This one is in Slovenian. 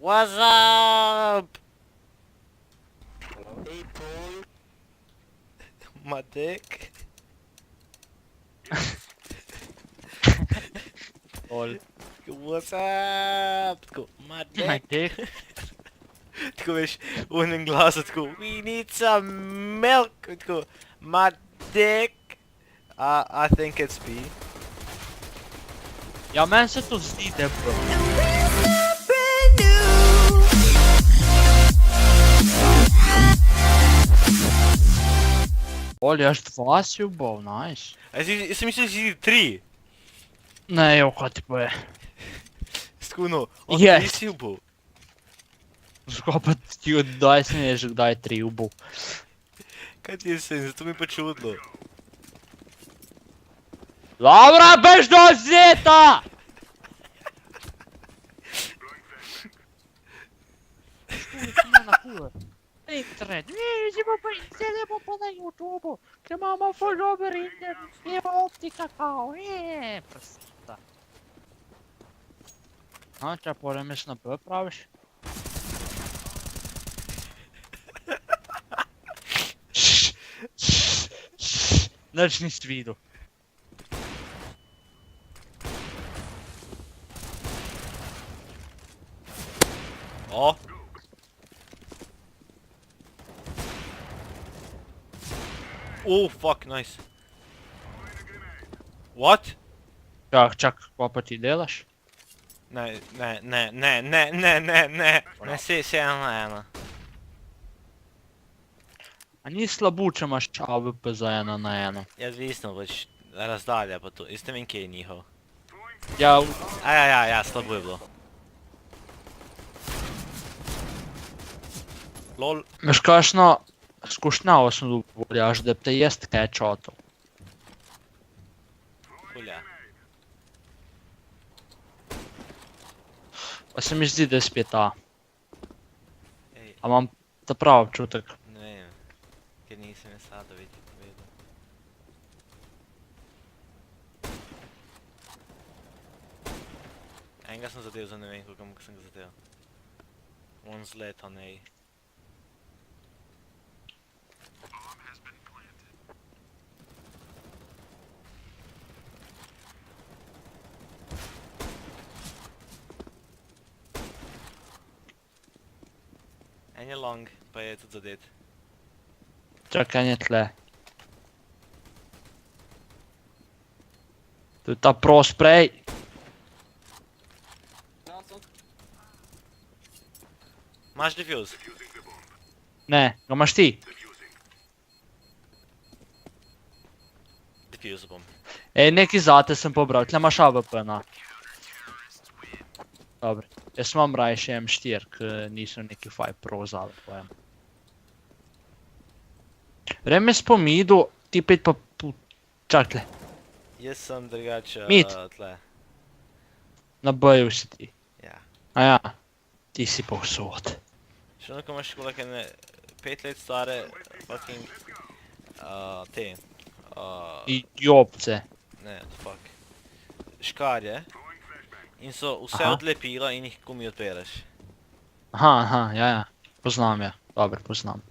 What's up? Hey Paul. My dick. Lol. What's up? Tako, my My dick. dick. Tako veš, v enem glasu tako, we need some milk. Tako, my dick. I think it's B. Ja, meni se to zdi debro. Olha, jaz dva si ubal, nice. Jaz sem mislil, da si 3. Ne, jo, kaj ti pa je. Skuno, od Yes. 3 si ubal. Zgoj pa ti oddaj se mi je že kdaj 3 ubal. Kaj ti je sen, zato mi je pa čudlo. Laura, bež do zeta! Internet, vidimo pa sedemo pa na YouTubeu, ker imamo ful dober internet, je pa optika kao, prsta. A, če potem jaz na B praviš? Nič nisi videl. O! Oh, fuck, nice. What? Čak, kaj pa ti delaš? Ne. Ne, se 1-1. A ni slabo, če imaš AWP za 1-1? Ja, odvisno, pač razdalja pa to. Jaz ne vem, kje je njihov. Ja, Ja, slabo je bilo. Lol. veš kakšno skušnjavo sem dovoljaš, da bi te jaz kaj čotal. Hulja. Pa se mi zdi, da je spet A. Ej, A imam ta prav občutek. ne vem. Ker nisem je Sadović povedal. Enega sem zadev za ne vem, koliko sem ga zadev. On zlet on A. En je long, pa je tudi zadet. Čakaj, je tle. To je ta pro spray. Imaš defuse? Ne, ga imaš ti. Defuse bom. Ej, nekaj zate sem pobral, tle imaš AWP, na. Dobro, jaz imam rajši M4, ker nisem neki faj pro z AWP. Vreme s po midu, ti pet pa... Čak tle, Jaz sem drugače Mid. tle. na B-ju si ti. Ja. A ja, ti si povsod. Še ono, ko imaš koliko ene 5 let stare fucking te Jobce. ne, fuck škarje in so vse Aha. odlepila in jih komi odpereš. Aha, ja, poznam ja, dobro, poznam.